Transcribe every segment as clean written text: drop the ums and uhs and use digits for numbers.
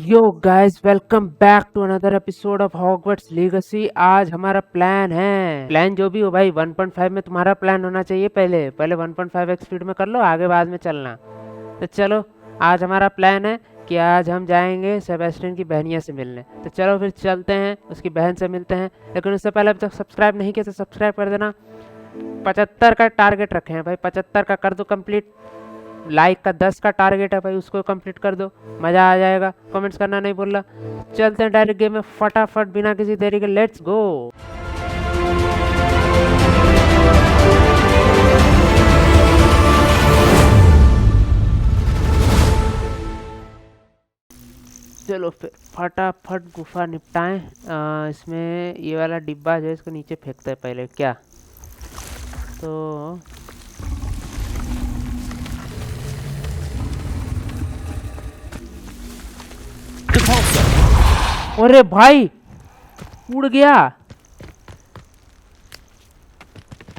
Yo guys welcome back to another episode of Hogwarts Legacy. आज हमारा plan जो भी हो भाई 1.5 में तुम्हारा प्लान होना चाहिए। पहले 1.5x स्पीड में कर लो, आगे बाद में चलना। तो चलो, आज हमारा प्लान है कि आज हम जाएंगे सेबेस्टियन की बहनिया से मिलने। तो चलो फिर चलते हैं, उसकी बहन से मिलते हैं। लेकिन उससे पहले अभी तक सब्सक्राइब नहीं किया तो सब्सक्राइब कर देना। 75 का टारगेट रखे हैं भाई, 75 का कर दो कंप्लीट। लाइक का 10 का टारगेट है भाई, उसको कंप्लीट कर दो, मज़ा आ जाएगा। कमेंट्स करना नहीं भूलना। चलते हैं डायरेक्ट गेम में फटाफट बिना किसी देरी के, लेट्स गो। चलो फिर फटाफट गुफा निपटाएं। इसमें ये वाला डिब्बा जो है इसको नीचे फेंकते हैं पहले क्या। तो अरे भाई उड़ गया।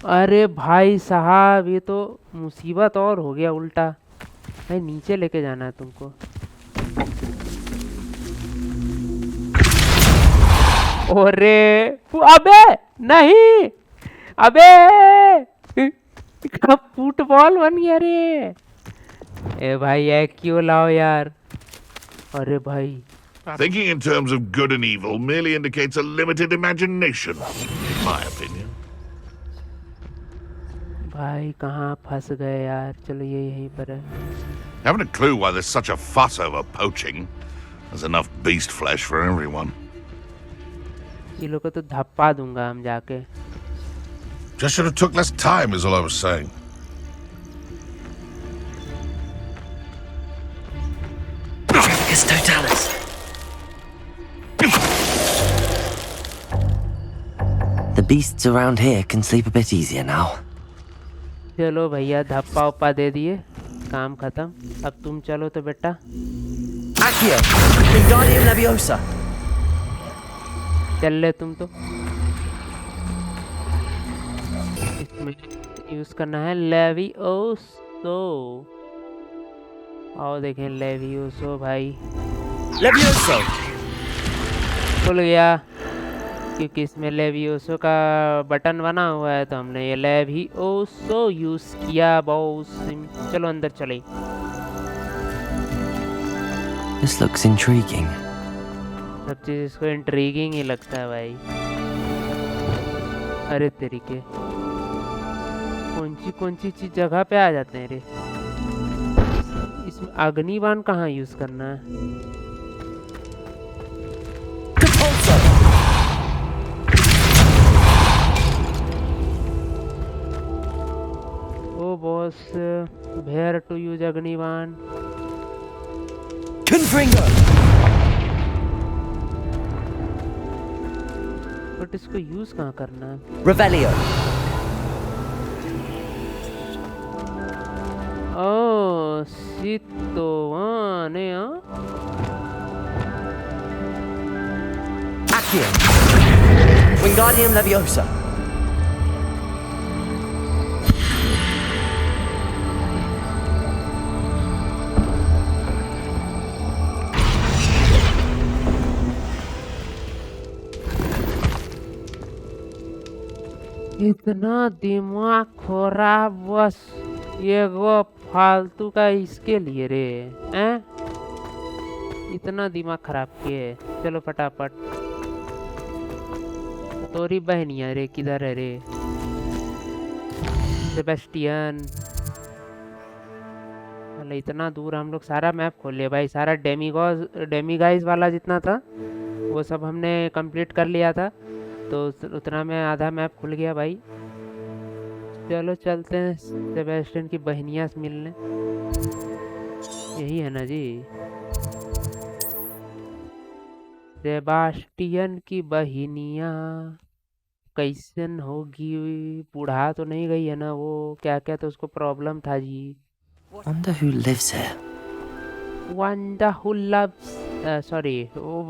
अरे भाई साहब, ये तो मुसीबत और हो गया उल्टा। भाई नीचे लेके जाना है तुमको। अरे अबे नहीं, अबे फुटबॉल बन गया रे। ए भाई ये क्यों लाओ यार। अरे भाई Thinking in terms of good and evil merely indicates a limited imagination, in my opinion. भाई कहाँ फंस गए यार। चलो ये यहीं पर है। Haven't a clue why there's such a fuss over poaching. There's enough beast flesh for everyone. ये लोग को तो धप्पा दूंगा हम जाके। Just should have took less time is all I was saying. It's totalgamers. The beasts around here can sleep a bit easier now. चलो भैया धप्पा उपा दे दिए, काम खत्म। अब तुम चलो तो बेटा। Accio, Wingardium Leviosa. चल ले तुम तो। इसमें यूज करना है लेविओसो। आओ देखें लेविओसो भाई। Levioso. खुल गया, क्योंकि इसमें लेविओसो का बटन बना हुआ है, तो हमने ये लेविओसो यूज किया। बॉस चलो अंदर चले। This looks intriguing. सब चीज इसको इंट्रीगिंग ही लगता है भाई। अरे तरीके कौन सी चीज जगह पे आ जाते हैं रे। इसमें अग्निबाण कहाँ यूज करना है। Oh boss, where to use अग्निबाण। Confringo. बट इसको यूज कहाँ करना है। Revelio. ओ सीतो ने Accio. Wingardium Leviosa. इतना दिमाग खराब बस ये वो फालतू का इसके लिए रे। हैं इतना दिमाग खराब किए। चलो फटाफट। तोरी बहनिया रे किधर है रे। सेबेस्टियन अरे इतना दूर हम लोग सारा मैप खोल लिया भाई। सारा डेमीगाइज वाला जितना था वो सब हमने कंप्लीट कर लिया था, तो उतना में आधा मैप खुल गया भाई। चलो चलते हैं सेबेस्टियन की बहनिया से मिलने। यही है ना जी, सेबास्टियन की बहनिया। कैसन होगी, बूढ़ा तो नहीं गई है ना वो। क्या क्या तो उसको प्रॉब्लम था जी। Wonder who lives here. Wanda who loves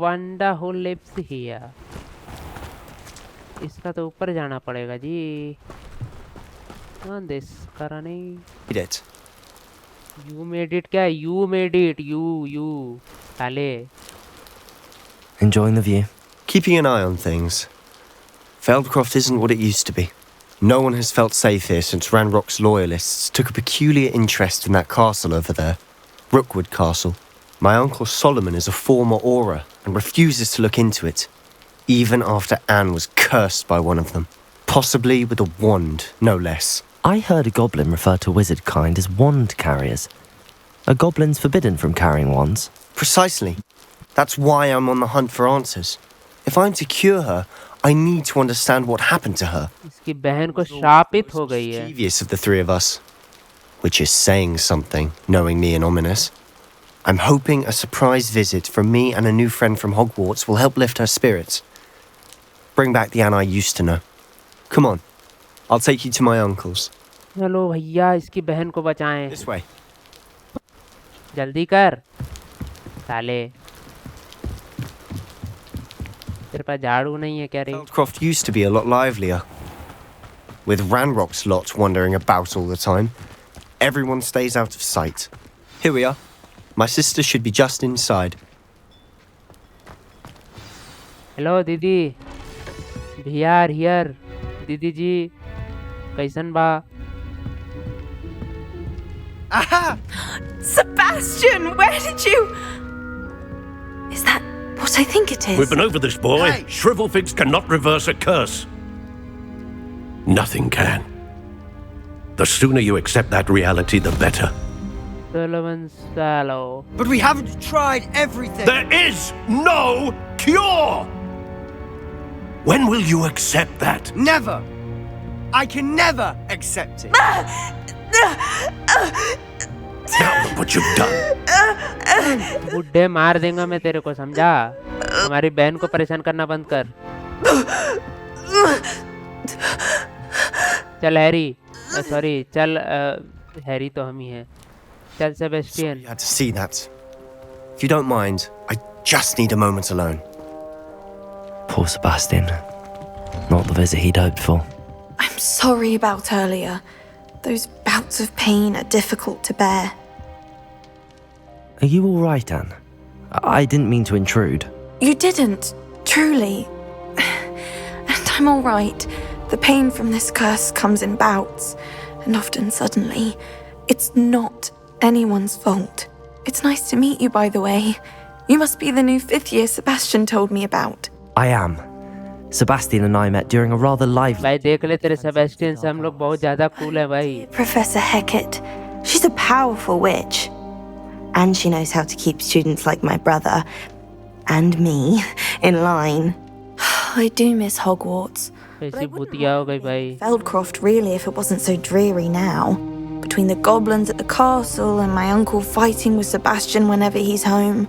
Wanda who lives here। इसका तो ऊपर जाना पड़ेगा जी। दिस करा नहीं। Read it. You made it क्या। यू मेड इट, यू साले। enjoying the view. Keeping an eye on things. Feldcroft isn't what it used to be. No one has felt safe here since Ranrock's loyalists took a peculiar interest in that castle over there. Rookwood Castle. My uncle Solomon is a former Auror and refuses to look into it, even after Anne was cursed by one of them. Possibly with a wand, no less. I heard a goblin refer to wizard kind as wand carriers. Are goblins forbidden from carrying wands? Precisely. That's why I'm on the hunt for answers. If I'm to cure her, I need to understand what happened to her. इसकी बहन को शापित हो गई है. Mischievous of the three of us. Which is saying something, knowing me and ominous. I'm hoping a surprise visit from me and a new friend from Hogwarts will help lift her spirits. Bring back the Anne I used to know. Come on. I'll take you to my uncle's. चलो भैया इसकी बहन को बचाएं. This way. जल्दी कर साले. तेरे पास झाड़ू नहीं है क्या रे? Feldcroft used to be a lot livelier. With Ranrock's lot wandering about all the time. Everyone stays out of sight. Here we are. My sister should be just inside. Hello दीदी. भैया हियर. दीदी जी कैसन बा? Aha! Sebastian, where did you... Is that what I think it is? We've been over this, boy. Hey! Shrivelfigs cannot reverse a curse. Nothing can. The sooner you accept that reality, the better. Solomon Sallow. But we haven't tried everything. There is no cure! When will you accept that? Never. I can never accept it. Now look what you've done. बुड्ढे मार देगा मैं तेरे को, समझा? हमारी बहन को परेशान करना बंद कर. चल हैरी. सॉरी चल हैरी तो हम ही हैं. चल Sebastian. You had to see that. If you don't mind, I just need a moment alone. Poor Sebastian. Not the visit he'd hoped for. I'm sorry about earlier. Those bouts of pain are difficult to bear. Are you all right, Anne? I didn't mean to intrude. You didn't, truly. And I'm all right. The pain from this curse comes in bouts, and often suddenly. It's not anyone's fault. It's nice to meet you, by the way. You must be the new 5th year Sebastian told me about. I am. Sebastian and I met during a rather lively... भाई देख ले तेरे Sebastian से हम लोग बहुत ज़्यादा cool हैं भाई. Professor Hecat. She's a powerful witch. And she knows how to keep students like my brother and me in line. I do miss Hogwarts. ऐसी भूतिया हो गई भाई. Feldcroft, really, if it wasn't so dreary now. Between the goblins at the castle and my uncle fighting with Sebastian whenever he's home.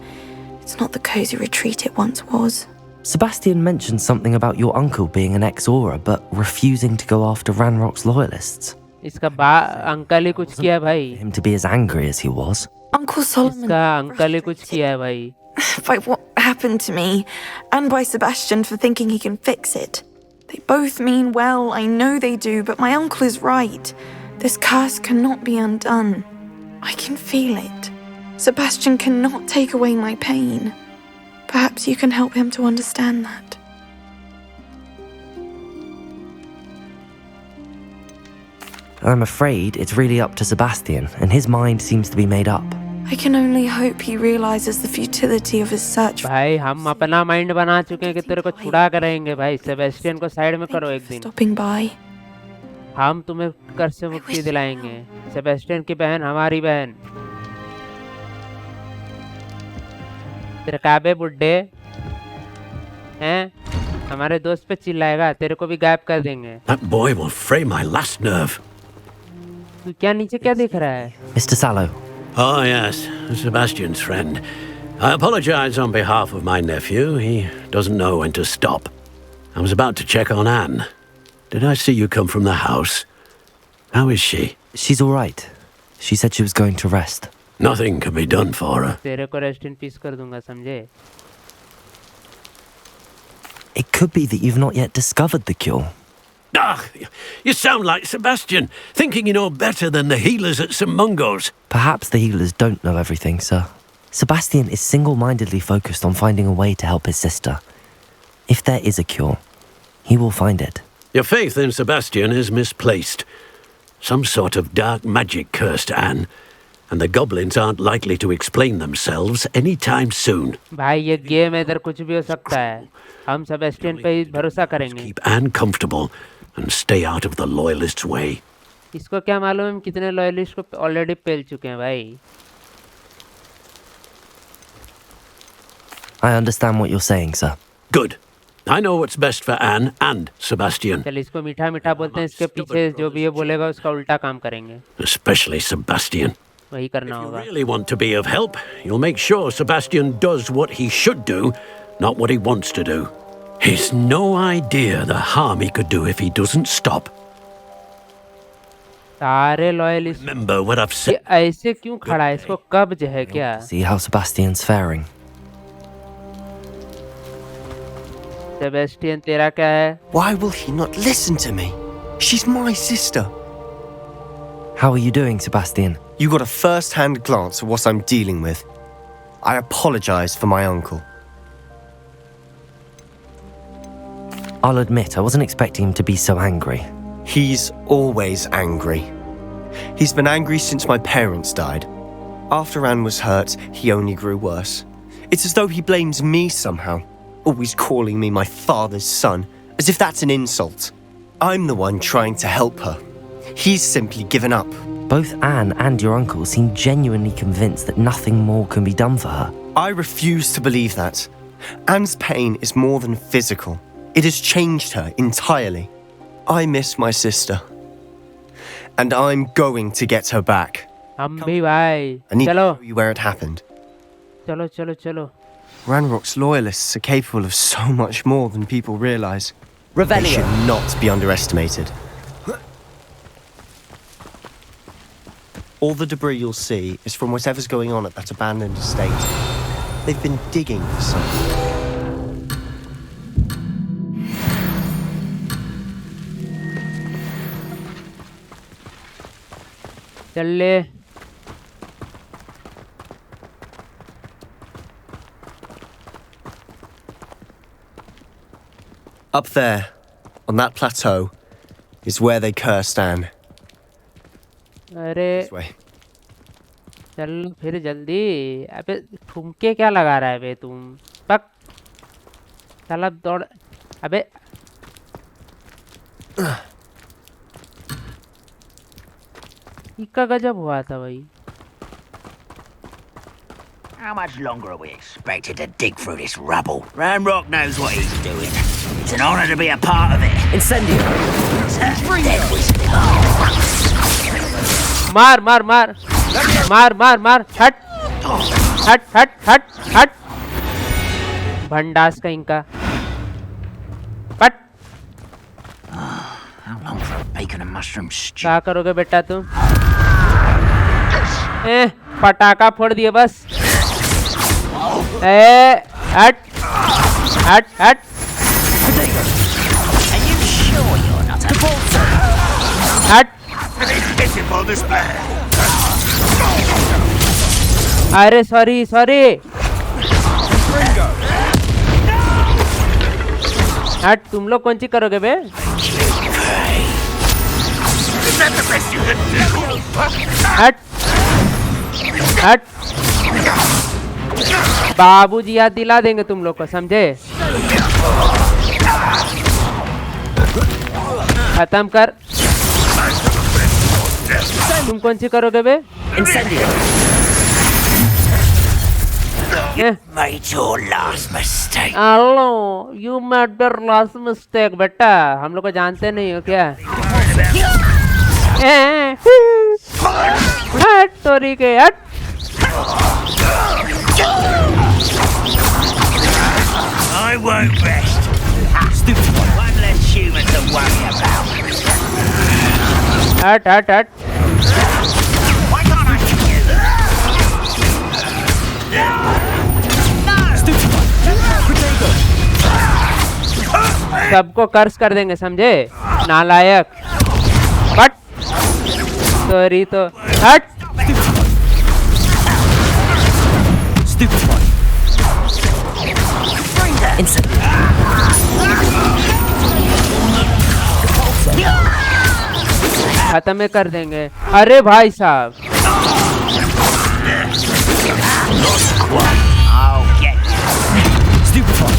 It's not the cozy retreat it once was. Sebastian mentioned something about your uncle being an ex-Auror, but refusing to go after Ranrock's loyalists. इसका uncle ही कुछ किया है भाई. Him to be as angry as he was. Uncle Solomon. इसका uncle ही कुछ किया है भाई. By what happened to me, and by Sebastian for thinking he can fix it. They both mean well, I know they do, but my uncle is right. This curse cannot be undone. I can feel it. Sebastian cannot take away my pain. Perhaps you can help him to understand that. I'm afraid it's really up to Sebastian, and his mind seems to be made up. I can only hope he realizes the futility of his search. भाई हम अपना mind बना चुके हैं कि तेरे को छुड़ा कर रहेंगे भाई. सेबेस्टियन को साइड में करो एक दिन. Stopping by. हम तुम्हें कर से मुक्ति दिलाएंगे. सेबेस्टियन की बहन हमारी बहन. तेरे काबे बुड्ढे हैं, हमारे दोस्त पे चिल्लाएगा, तेरे को भी गायब कर देंगे. That boy will fray my last nerve. तू क्या नीचे क्या देख रहा है? Mr. Sallow. Oh, yes, Sebastian's friend. I apologize on behalf of my nephew. He doesn't know when to stop. I was about to check on Anne. Did I see you come from the house? How is she? She's all right. She said she was going to rest. Nothing can be done for her. तेरे को rest in peace कर दूंगा, समझे? It could be that you've not yet discovered the cure. Ah, you sound like Sebastian, thinking you know better than the healers at St. Mungo's. Perhaps the healers don't know everything, sir. Sebastian is single-mindedly focused on finding a way to help his sister. If there is a cure, he will find it. Your faith in Sebastian is misplaced. Some sort of dark magic cursed Anne, and the goblins aren't likely to explain themselves anytime soon. भाई ये game है, इधर कुछ भी हो सकता है. हम सेबेस्टियन पे ही भरोसा करेंगे. Keep Anne comfortable and stay out of the loyalists' way. इसको क्या मालूम हम कितने लॉयलिस्ट को ऑलरेडी पेल चुके हैं भाई. I understand what you're saying, sir. Good. I know what's best for Anne and Sebastian. चल इसको मीठा मीठा बोलते हैं, इसके पीछे जो भी ये बोलेगा उसका उल्टा काम करेंगे. Especially Sebastian. वही करना If you होगा. really want to be of help, you'll make sure Sebastian does what he should do, not what he wants to do. He's no idea the harm he could do if he doesn't stop. सारे loyalist. Remember what I've ये said. ऐसे क्यों खड़ा है, इसको कब्ज है क्या? See how Sebastian's faring. Sebastian तेरा क्या है? Why will he not listen to me? She's my sister. How are you doing, Sebastian? You got a first-hand glance at what I'm dealing with. I apologize for my uncle. I'll admit, I wasn't expecting him to be so angry. He's always angry. He's been angry since my parents died. After Anne was hurt, he only grew worse. It's as though he blames me somehow, always calling me my father's son, as if that's an insult. I'm the one trying to help her. He's simply given up. Both Anne and your uncle seem genuinely convinced that nothing more can be done for her. I refuse to believe that. Anne's pain is more than physical. It has changed her entirely. I miss my sister. And I'm going to get her back. हम भी भाई. I need चलो to show you where it happened. चलो चलो चलो. Ranrock's loyalists are capable of so much more than people realize. They Revelio. should not be underestimated. All the debris you'll see is from whatever's going on at that abandoned estate. They've been digging for something. चल ले. Up there, on that plateau, is where they cursed Anne. अरे This way. चल फिर जल्दी. अबे ठुमके क्या लगा रहा है बे तुम? पक. साला दौड़. अबे इक्का गजब हुआ था भाई. How much longer are we expected to dig through this rubble? Ranrock knows what he's doing. It's an honor to be a part of it. Incendio. Then we मार मार मार मार मार मार. हट हट हट हट हट. भंडास का इनका. पट. How long for a bacon and mushroom stew? क्या करोगे बेटा तुम? पटाखा फोड़ दिए बस. हट हट हट. Are you sure you're not a हट. Pitiful display. अरे सॉरी सॉरी. हट. तुम लोग कौन सी करोगे बे? Is that the best you can do? हट हट. बाबूजी याद दिला देंगे तुम लोग को, समझे? खत्म कर. तुम कौन सी करोगे बे? made your last mistake? Hello, you made your last mistake. बेटा हम लोग को जानते नहीं हो क्या? हट तोरी के हट. I won't rest. One less human to worry about. हट हट हट. Why can't I hit you? सबको कर्ज कर देंगे, समझे? नालायक. बट सॉरी तो हट. Stupefy. Incendiary. खत्म कर देंगे। अरे भाई साहब I'll get you. Stupefy.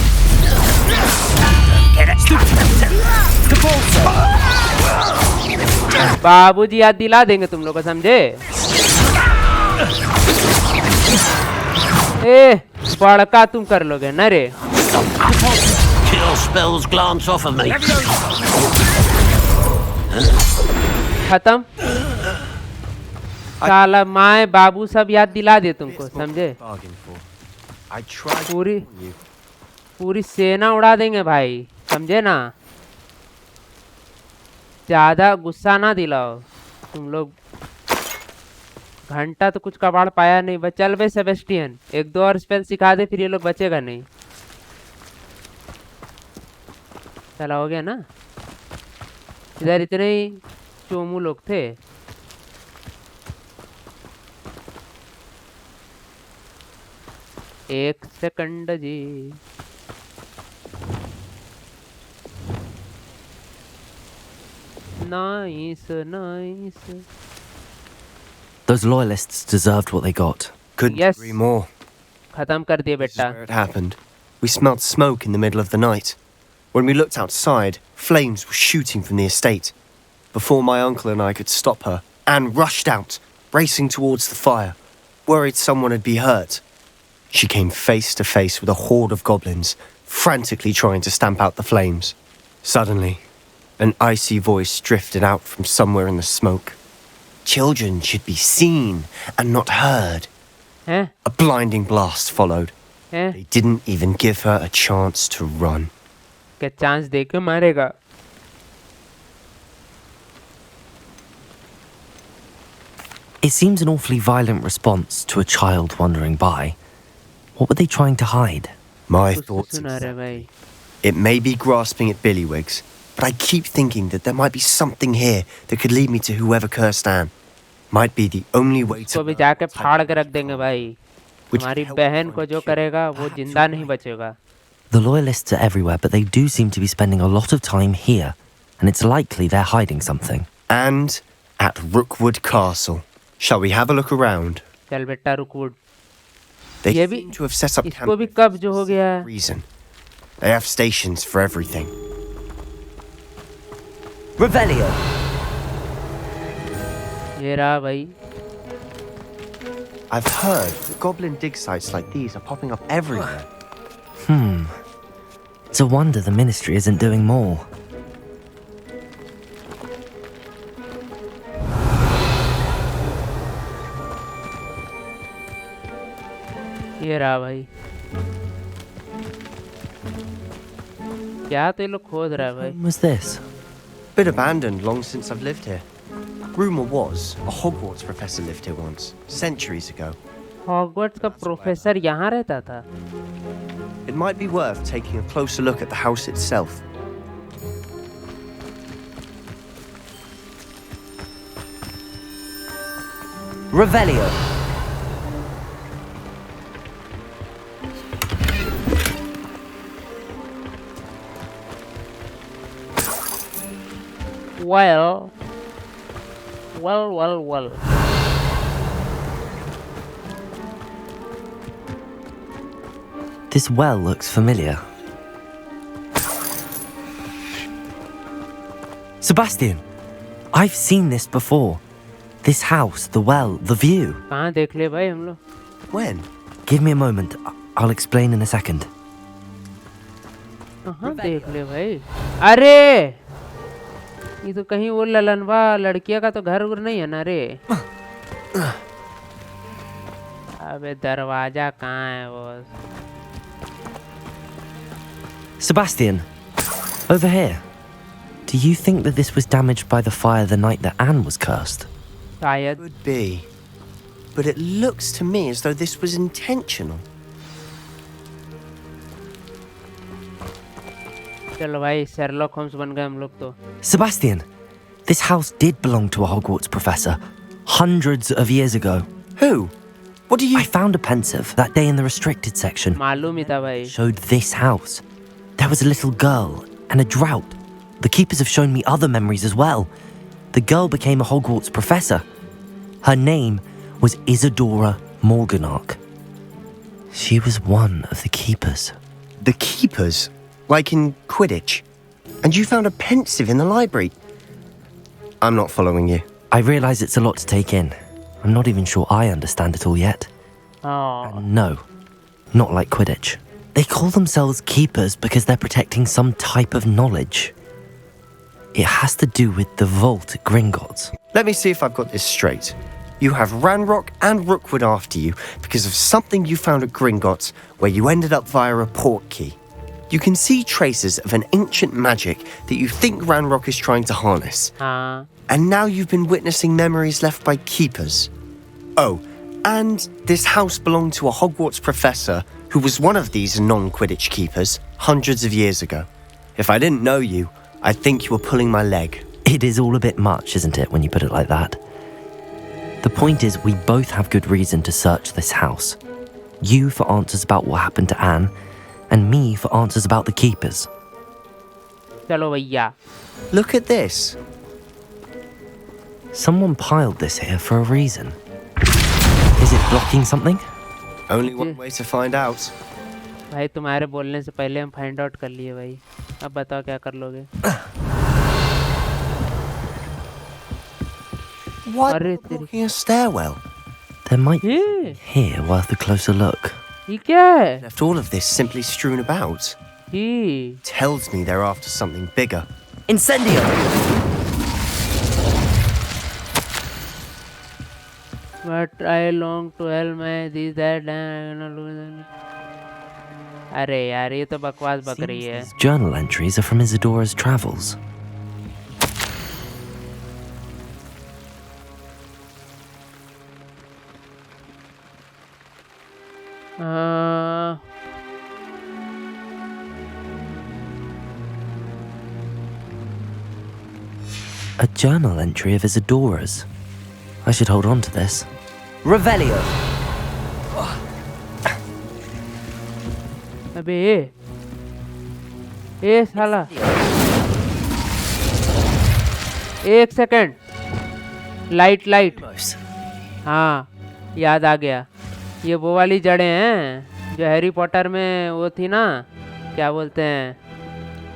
Get it. बाबूजी याद दिला देंगे तुम लोग को, समझे? ए बड़का तुम कर लोगे ना रे। Kill spells glance off of me. खत्म। साला माए बाबू सब याद दिला दे तुमको, समझे? Bargain for. I tried to पूरी warn you. पूरी सेना उड़ा देंगे भाई, समझे ना? ज्यादा गुस्सा ना दिलाओ तुम लोग। घंटा तो कुछ कबाड़ पाया नहीं। बस चल बे सेबेस्टियन, एक दो और स्पेल सिखा दे, फिर ये लोग बचेगा नहीं। चला हो गया ना? इधर इतने ही चोमू लोग थे। एक सेकंड जी। Nice nice. Those loyalists deserved what they got. Couldn't Yes. agree more. खत्म कर दिए This is बेटा। where it happened. We smelled smoke in the middle of the night. When we looked outside, flames were shooting from the estate. Before my uncle and I could stop her, Anne rushed out, racing towards the fire, worried someone had been hurt. She came face to face with a horde of goblins, frantically trying to stamp out the flames. Suddenly, an icy voice drifted out from somewhere in the smoke. Children should be seen and not heard. हैं? A blinding blast followed. हैं? They didn't even give her a chance to run. क्या chance दे के मारेगा? It seems an awfully violent response to a child wandering by. What were they trying to hide? My कुछ तो thoughts सुना रहे exactly. भाई। It may be grasping at billywhigs, but I keep thinking that there might be something here that could lead me to whoever cursed Anne. Might be the only way इसको to भी learn जाके the type फाड़ of के रख evil देंगे भाई। which हमारी could help बहन find को a जो cure. करेगा वो Perhaps जिंदा you're नहीं right. बचेगा। The loyalists are everywhere, but they do seem to be spending a lot of time here, and it's likely they're hiding something. And at Rookwood Castle. Shall we have a look around? चल बेटा रुकवुड। They ये भी seem to have set up इसको भी camp कब जो हो गया है। reason. They have stations for everything. Revelio. ये रहा भाई। I've heard that goblin dig sites like these are popping up everywhere. It's a wonder the ministry isn't doing more. ये रहा भाई। क्या तो ये लोग खोद रहा है भाई। When was this? Been abandoned long since I've lived here. Rumour was a Hogwarts professor lived here once, centuries ago. Hogwarts का प्रोफेसर यहाँ रहता था। It might be worth taking a closer look at the house itself. Revelio. Well. Well. This well looks familiar. Sebastian, I've seen this before. This house, the well, the view. कहाँ देख ले भाई हम लोग? When? Give me a moment. I'll explain in a second. कहाँ देख ले भाई? अरे ये तो कहीं वो ललनवा लड़किया का तो घर उर नहीं है ना रे। अबे दरवाजा कहाँ है वो? Sebastian, over here. Do you think that this was damaged by the fire the night that Anne was cursed? शायद। Could be. But it looks to me as though this was intentional. चलो भाई Sherlock Holmes बन गए हम लोग तो। Sebastian, this house did belong to a Hogwarts professor hundreds of years ago. Who? What do you... I found a pensive that day in the restricted section. मालूम ही था भाई. Showed this house. There was a little girl and a drought. The keepers have shown me other memories as well. The girl became a Hogwarts professor. Her name was Isadora Morganach. She was one of the keepers. The keepers? Like in Quidditch? And you found a pensive in the library? I'm not following you. I realize it's a lot to take in. I'm not even sure I understand it all yet. Oh. And no, not like Quidditch. They call themselves keepers because they're protecting some type of knowledge. It has to do with the vault at Gringotts. Let me see if I've got this straight. You have Ranrock and Rookwood after you because of something you found at Gringotts where you ended up via a port key. You can see traces of an ancient magic that you think Ranrock is trying to harness. हाँ. And now you've been witnessing memories left by keepers. Oh, and this house belonged to a Hogwarts professor who was one of these non-Quidditch keepers hundreds of years ago. If I didn't know you, I'd think you were pulling my leg. It is all a bit much, isn't it, when you put it like that? The point is, we both have good reason to search this house. You for answers about what happened to Anne, and me for answers about the keepers. चलो भैया. Look at this. Someone piled this here for a reason. Is it blocking something? Only one way to find out. भाई तुम्हारे बोलने से पहले हम find out कर लिए भाई. अब बताओ क्या कर लोगे. Why अरे तेरी. blocking a stairwell? There might be ये something here worth a closer look. ये क्या है? Left all of this simply strewn about. ये. Tells me they're after something bigger. Incendio! But I long to help my this that and अरे यार ये तो बकवास बक रही है. These journal entries are from Isadora's travels. A journal entry of Isadora's. I should hold on to this. Revelio! अबे ये साला. एक सेकंड. लाइट. हाँ याद आ गया. ये वो वाली जड़ें हैं जो हैरी पॉटर में वो थी ना, क्या बोलते हैं.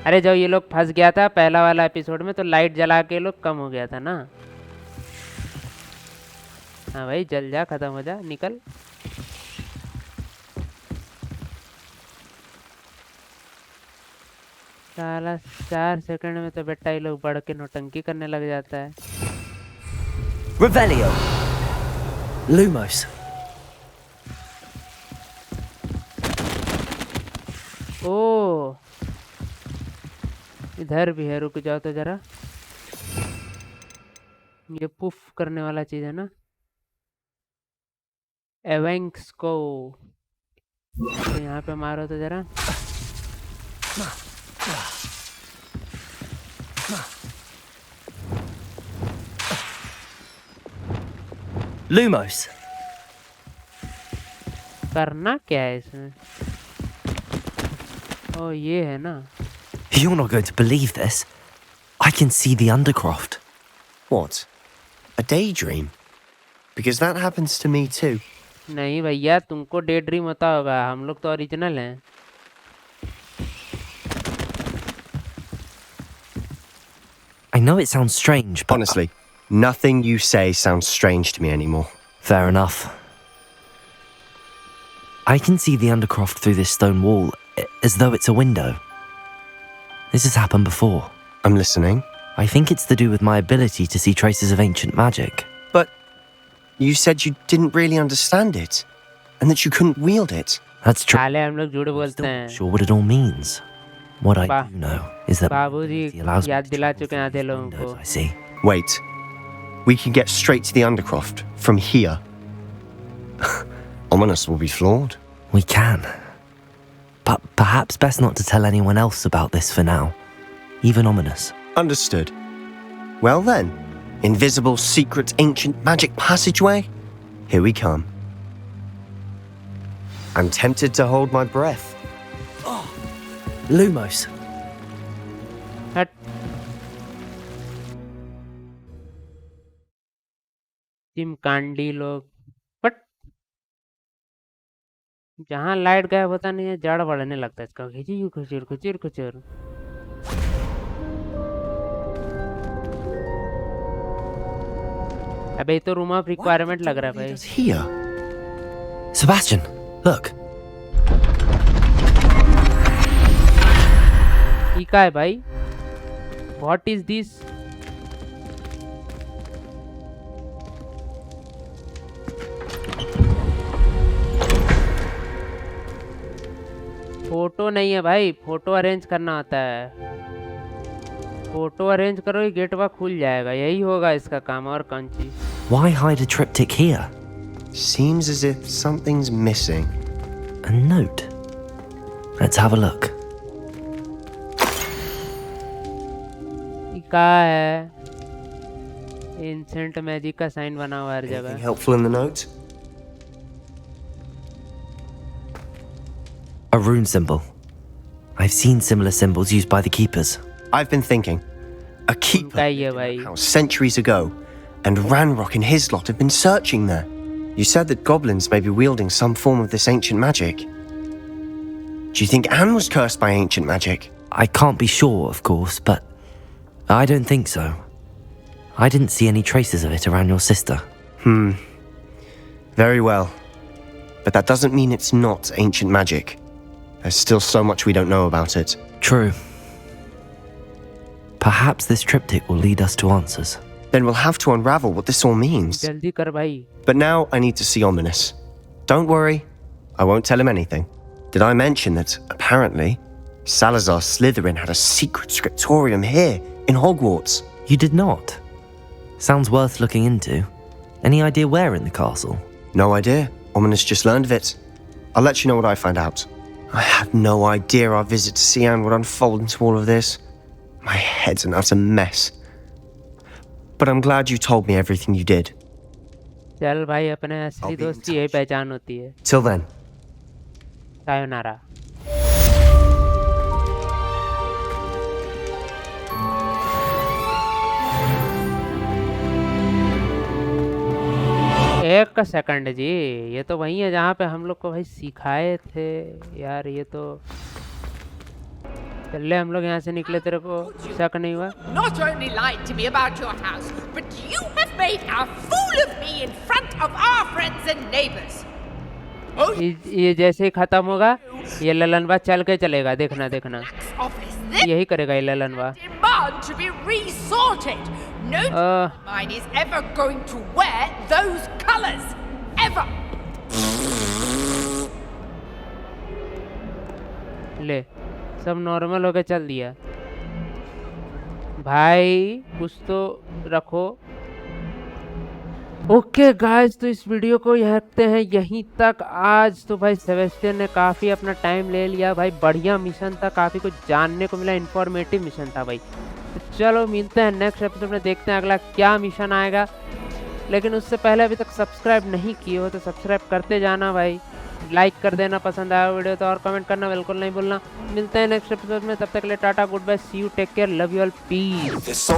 अरे जब ये लोग फंस गया था पहला वाला एपिसोड में तो लाइट जला के लोग कम हो गया था ना. हाँ भाई जल जा, खत्म हो जा, निकल. साला 4 सेकंड में तो बेटा ये लोग बढ़ के नौटंकी करने लग जाता है. Revelio! Lumos! ओ इधर भी है, रुक जाओ तो जरा. ये पुफ करने वाला चीज है ना. एवेंग्स को तो यहाँ पे मारो तो जरा. Lumos! करना क्या है इसमें. ओ ये है ना. You're not going to believe this. I can see the Undercroft. What? A daydream? Because that happens to me too. नहीं भैया तुमको डे ड्रीम होता होगा, हम लोग तो ओरिजिनल हैं. I know it sounds strange, but... Honestly, nothing you say sounds strange to me anymore. Fair enough. I can see the Undercroft through this stone wall, as though it's a window. This has happened before. I'm listening. I think it's to do with my ability to see traces of ancient magic. But you said you didn't really understand it, and that you couldn't wield it. That's true. साले हम लोग झूठ बोलते Still हैं. not sure what it all means. What I do know is that बाबूजी it allows me याद to दिला travel चुके हैं आधे through लोगों को. windows, I see. Wait. We can get straight to the Undercroft from here. Ominous will be flawed. We can. But perhaps best not to tell anyone else about this for now. Even Ominous. Understood. Well then, invisible, secret, ancient magic passageway? Here we come. I'm tempted to hold my breath. Lumos. हट। चिमकांडी लोग, but जहाँ light गायब होता नहीं है जड़ बढ़ने लगता है इसका। खिचुर खिचुर खिचुर खिचुर। अबे ये तो रूम ऑफ रिक्वायरमेंट लग रहा है भाई। Here. Sebastian, look. ये क्या है भाई? What is this? फोटो नहीं है भाई, फोटो अरेंज करना आता है। फोटो अरेंज करो, ये गेट वा खुल जाएगा। यही होगा इसका काम, और कौन चीज। Why hide a triptych here? Seems as if something's missing. A note. Let's have a look. ये क्या है? एंसेंट मैजिक का साइन बना हुआ हर Anything जगह। helpful in the note? A rune symbol. I've seen similar symbols used by the keepers. I've been thinking. A keeper उनका ही है lived in भाई। that house centuries ago, and Ranrock and his lot have been searching there. You said that goblins may be wielding some form of this ancient magic. Do you think Anne was cursed by ancient magic? I can't be sure, of course, but I don't think so. I didn't see any traces of it around your sister. Very well. But that doesn't mean it's not ancient magic. There's still so much we don't know about it. True. Perhaps this triptych will lead us to answers. Then we'll have to unravel what this all means. जल्दी कर भाई। But now I need to see Ominous. Don't worry, I won't tell him anything. Did I mention that, apparently, Salazar Slytherin had a secret scriptorium here in Hogwarts? You did not. Sounds worth looking into. Any idea where in the castle? No idea. Ominous just learned of it. I'll let you know what I find out. I had no idea our visit to Cian would unfold into all of this. My head's an utter mess. But I'm glad you told me everything you did. चल भाई, अपने असली I'll be in दोस्त की यही पहचान होती है। Till then. सायोनारा। एक सेकंड जी, ये तो वही है जहाँ पे हम लोग को भाई सिखाए थे यार। ये तो चले हम लोग यहाँ से निकले, तेरे को शक नहीं हुआ? Not only lied to me about your house, but you have made a fool of me in front of our friends and neighbors. ये जैसे ही खत्म होगा, ये ललनवा चल के चलेगा, देखना देखना। यही करेगा ये ललनवा। Demand to be resorted. No mine is ever going to wear those colors. Ever. ले, सब नॉर्मल होके चल दिया भाई, कुछ तो रखो। ओके गाइस, तो इस वीडियो को रखते हैं यहीं तक आज। तो भाई सेबेस्टियन ने काफ़ी अपना टाइम ले लिया भाई, बढ़िया मिशन था, काफ़ी कुछ जानने को मिला, इन्फॉर्मेटिव मिशन था भाई। तो चलो मिलते हैं नेक्स्ट एपिसोड में, देखते हैं अगला क्या मिशन आएगा। लेकिन उससे पहले अभी तक सब्सक्राइब नहीं किए हो तो सब्सक्राइब करते जाना भाई, लाइक कर देना पसंद आया वीडियो तो, और कमेंट करना बिल्कुल नहीं भूलना। मिलते हैं नेक्स्ट एपिसोड में, तब तक के लिए tata, goodbye, see you, take care, love you all, piece.